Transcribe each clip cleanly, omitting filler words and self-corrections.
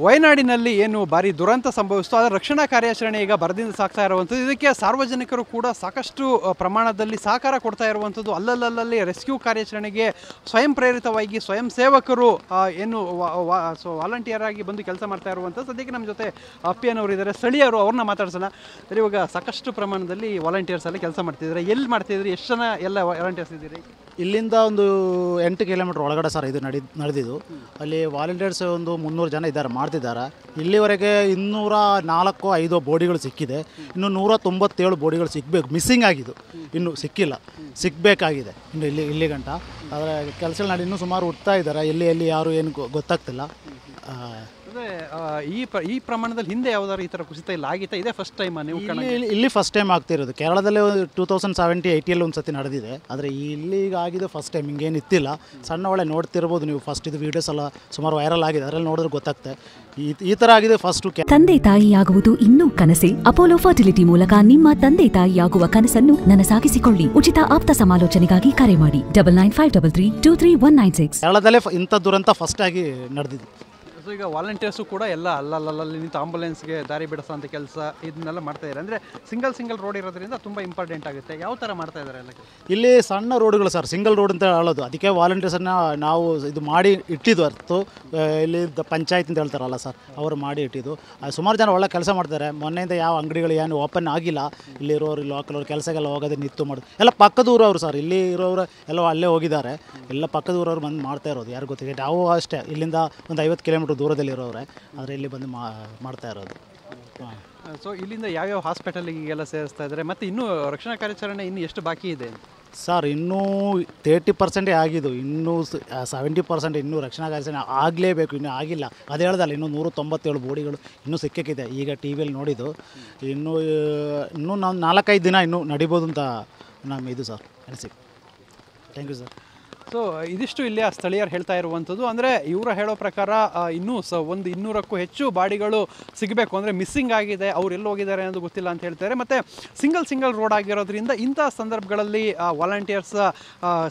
ವಯನಾಡಿನಲ್ಲಿ ಏನು ಭಾರಿ ದುರಂತ ಸಂಭವಿಸಿತು ಅದರ ರಕ್ಷಣಾ ಕಾರ್ಯಾಚರಣೆ ಈಗ ಭರದಿಂದ ಸಾಗ್ತಾ ಇರುವಂಥದ್ದು. ಇದಕ್ಕೆ ಸಾರ್ವಜನಿಕರು ಕೂಡ ಸಾಕಷ್ಟು ಪ್ರಮಾಣದಲ್ಲಿ ಸಹಕಾರ ಕೊಡ್ತಾ ಇರುವಂಥದ್ದು. ಅಲ್ಲಲ್ಲಿ ರೆಸ್ಕ್ಯೂ ಕಾರ್ಯಾಚರಣೆಗೆ ಸ್ವಯಂ ಪ್ರೇರಿತವಾಗಿ ಸ್ವಯಂ ಸೇವಕರು ಏನು ವಾಲಂಟಿಯರ್ ಆಗಿ ಬಂದು ಕೆಲಸ ಮಾಡ್ತಾ ಇರುವಂಥದ್ದು. ಸದ್ಯಕ್ಕೆ ನಮ್ಮ ಜೊತೆ ಅಪ್ಪಿಯನವರು ಇದ್ದಾರೆ, ಸ್ಥಳೀಯರು, ಅವ್ರನ್ನ ಮಾತಾಡ್ಸೋಣ. ಇವಾಗ ಸಾಕಷ್ಟು ಪ್ರಮಾಣದಲ್ಲಿ ವಾಲಂಟಿಯರ್ಸ್ ಅಲ್ಲಿ ಕೆಲಸ ಮಾಡ್ತಿದ್ದಾರೆ. ಎಲ್ಲಿ ಮಾಡ್ತಿದ್ರಿ, ಎಷ್ಟು ಜನ ಎಲ್ಲ ವಾಲಂಟಿಯರ್ಸ್ ಇದ್ದೀರಿ? ಇಲ್ಲಿಂದ ಒಂದು 8 ಕಿಲೋಮೀಟರ್ ಒಳಗಡೆ ಸರ್ ಇದು ನಡೆದಿದ್ದು. ಅಲ್ಲಿ ವಾಲಂಟಿಯರ್ಸ್ ಒಂದು 300 ಜನ ಇದ್ದಾರೆ, ಮಾಡ್ತಿದ್ದಾರೆ. ಇಲ್ಲಿವರೆಗೆ 204-5 ಬಾಡಿಗಳು ಸಿಕ್ಕಿದೆ. ಇನ್ನು 197 ಬಾಡಿಗಳು ಸಿಗಬೇಕು, ಮಿಸ್ಸಿಂಗ್ ಆಗಿದ್ದು ಇನ್ನೂ ಸಿಕ್ಕಿಲ್ಲ, ಸಿಗಬೇಕಾಗಿದೆ ಇನ್ನು ಇಲ್ಲಿ ಗಂಟ. ಆದರೆ ಕೆಲಸ ನಡಿ ಇನ್ನೂ ಸುಮಾರು ಹುಡ್ತಾ ಇದ್ದಾರೆ, ಎಲ್ಲಿ ಯಾರು ಏನು ಗೊತ್ತಾಗ್ತಿಲ್ಲ. ಈ ಪ್ರಮಾಣದಲ್ಲಿ ಹಿಂದೆ ಯಾವ್ದಾದ್ರು ಈ ಥರ ಕುಸಿತ ಇಲ್ಲ ಆಗಿತ್ತಾ? ಇದೇ ಫಸ್ಟ್ ಟೈಮ್ ನೀವು? ಇಲ್ಲಿ ಫಸ್ಟ್ ಟೈಮ್ ಆಗ್ತಿರೋದು. ಕೇರಳದಲ್ಲೇ 2070-80 ಒಂದು ಸತಿ ನಡೆದಿದೆ, ಆದರೆ ಇಲ್ಲಿ ಈಗ ಆಗಿದೆ ಫಸ್ಟ್ ಟೈಮ್. ಹಿಂಗೇನು ಇತ್ತಿಲ್ಲ. ಸಣ್ಣ ಒಳ್ಳೆ ನೋಡ್ತಿರ್ಬೋದು ನೀವು. ಫಸ್ಟ್ ಇದು ವೀಡಿಯೋಸ್ ಎಲ್ಲ ಸುಮಾರು ವೈರಲ್ ಆಗಿದೆ, ಅದರಲ್ಲಿ ನೋಡಿದ್ರೆ ಗೊತ್ತಾಗ್ತದೆ ಈ ಥರ ಆಗಿದೆ ಫಸ್ಟ್. ತಂದೆ ತಾಯಿಯಾಗುವುದು ಇನ್ನೂ ಕನಸೆ? ಅಪೋಲೋ ಫರ್ಟಿಲಿಟಿ ಮೂಲಕ ನಿಮ್ಮ ತಂದೆ ತಾಯಿಯಾಗುವ ಕನಸನ್ನು ನನಸಾಗಿಸಿಕೊಳ್ಳಿ. ಉಚಿತ ಆಪ್ತ ಸಮಾಲೋಚನೆಗಾಗಿ ಕರೆ ಮಾಡಿ 9953323196. ಕೇರಳದಲ್ಲೇ ಇಂಥ ದುರಂತ ಫಸ್ಟ್ ಆಗಿ ನಡೆದಿದೆ. ಸೊ ಈಗ ವಾಲಂಟಿಯರ್ಸು ಕೂಡ ಎಲ್ಲ ಅಲ್ಲಲ್ಲಿ ನಿಂತು ಆಂಬುಲೆನ್ಸ್ಗೆ ದಾರಿ ಬಿಡಿಸೋಂಥ ಕೆಲಸ ಇದನ್ನೆಲ್ಲ ಮಾಡ್ತಾ ಇದ್ದಾರೆ. ಅಂದರೆ ಸಿಂಗಲ್ ರೋಡ್ ಇರೋದ್ರಿಂದ ತುಂಬ ಇಂಪಾರ್ಟೆಂಟ್ ಆಗುತ್ತೆ. ಯಾವ ಥರ ಮಾಡ್ತಾ ಇದ್ದಾರೆ ಎಲ್ಲ? ಇಲ್ಲಿ ಸಣ್ಣ ರೋಡ್ಗಳು ಸರ್, ಸಿಂಗಲ್ ರೋಡ್ ಅಂತ ಹೇಳೋದು. ಅದಕ್ಕೆ ವಾಲಂಟಿಯರ್ಸನ್ನು ನಾವು ಇದು ಮಾಡಿ ಇಟ್ಟಿದ್ದು ಹೊರತು ಇಲ್ಲಿ ಪಂಚಾಯತ್ ಅಂತ ಹೇಳ್ತಾರಲ್ಲ ಸರ್, ಅವರು ಮಾಡಿ ಇಟ್ಟಿದ್ದು. ಸುಮಾರು ಜನ ಒಳ್ಳೆ ಕೆಲಸ ಮಾಡ್ತಾರೆ. ಮೊನ್ನೆಯಿಂದ ಯಾವ ಅಂಗಡಿಗಳು ಏನು ಓಪನ್ ಆಗಿಲ್ಲ. ಇಲ್ಲಿರೋರು ಲೋಕಲ್ ಕೆಲಸಕ್ಕೆಲ್ಲ ಹೋಗೋದೇ ನಿಂತು ಮಾಡೋದು. ಎಲ್ಲ ಪಕ್ಕದ ಊರವರು ಸರ್, ಇಲ್ಲಿ ಇರೋರು ಎಲ್ಲ ಅಲ್ಲೇ ಹೋಗಿದ್ದಾರೆ. ಎಲ್ಲ ಪಕ್ಕದ ಊರವ್ರು ಬಂದು ಮಾಡ್ತಾ ಇರೋದು. ಯಾರು ಗೊತ್ತಿದೆ, ನಾವು ಅಷ್ಟೇ ಇಲ್ಲಿಂದ ಒಂದು 50 ಕಿಲೋಮೀಟರ್ ದೂರದಲ್ಲಿರೋರೆ, ಆದರೆ ಇಲ್ಲಿ ಬಂದು ಮಾಡ್ತಾ ಇರೋದು. ಸೊ ಇಲ್ಲಿಂದ ಯಾವ್ಯಾವ ಹಾಸ್ಪಿಟಲಿಗೆಲ್ಲ ಸೇರಿಸ್ತಾ ಇದ್ದಾರೆ? ಮತ್ತು ಇನ್ನೂ ರಕ್ಷಣಾ ಕಾರ್ಯಾಚರಣೆ ಇನ್ನೂ ಎಷ್ಟು ಬಾಕಿ ಇದೆ ಸರ್? ಇನ್ನೂ 30% ಆಗಿದ್ದು, ಇನ್ನೂ 70% ಇನ್ನೂ ರಕ್ಷಣಾ ಕಾರ್ಯಾಚರಣೆ ಆಗಲೇಬೇಕು, ಇನ್ನೂ ಆಗಿಲ್ಲ. ಅದು ಹೇಳ್ದಲ್ಲ, ಇನ್ನೂ 197 ಬಾಡಿಗಳು ಇನ್ನೂ ಸಿಕ್ಕಕ್ಕಿದೆ. ಈಗ ಟಿ ವಿಯಲ್ಲಿ ನೋಡಿದ್ದು. ಇನ್ನೂ ನಾವು 4-5 ದಿನ ಇನ್ನೂ ನಡಿಬೋದು ಅಂತ ನಮ್ಮ ಇದು ಸರ್ ಅನಿಸಿಕೆ. Thank you sir. ಸೊ ಇದಿಷ್ಟು ಇಲ್ಲಿಯ ಸ್ಥಳೀಯರು ಹೇಳ್ತಾ ಇರುವಂಥದ್ದು. ಅಂದರೆ ಇವರ ಹೇಳೋ ಪ್ರಕಾರ ಇನ್ನೂ ಒಂದು 200ಕ್ಕೂ ಹೆಚ್ಚು ಬಾಡಿಗಳು ಸಿಗಬೇಕು, ಅಂದರೆ ಮಿಸ್ಸಿಂಗ್ ಆಗಿದೆ, ಅವ್ರು ಎಲ್ಲಿ ಹೋಗಿದ್ದಾರೆ ಅನ್ನೋದು ಗೊತ್ತಿಲ್ಲ ಅಂತ ಹೇಳ್ತಾರೆ. ಮತ್ತು ಸಿಂಗಲ್ ರೋಡ್ ಆಗಿರೋದ್ರಿಂದ ಇಂಥ ಸಂದರ್ಭಗಳಲ್ಲಿ ವಾಲಂಟಿಯರ್ಸ್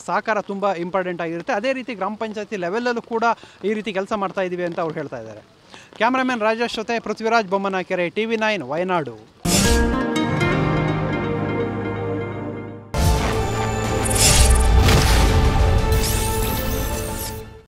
ಸಹಕಾರ ತುಂಬ ಇಂಪಾರ್ಟೆಂಟ್ ಆಗಿರುತ್ತೆ. ಅದೇ ರೀತಿ ಗ್ರಾಮ ಪಂಚಾಯತಿ ಲೆವೆಲಲ್ಲೂ ಕೂಡ ಈ ರೀತಿ ಕೆಲಸ ಮಾಡ್ತಾ ಇದ್ದೀವಿ ಅಂತ ಅವ್ರು ಹೇಳ್ತಾ ಇದ್ದಾರೆ. ಕ್ಯಾಮ್ರಾಮನ್ ರಾಜೇಶ್ ಜೊತೆ ಪೃಥ್ವಿರಾಜ್ ಬೊಮ್ಮನಕೆರೆ, TV9 ವಯನಾಡು.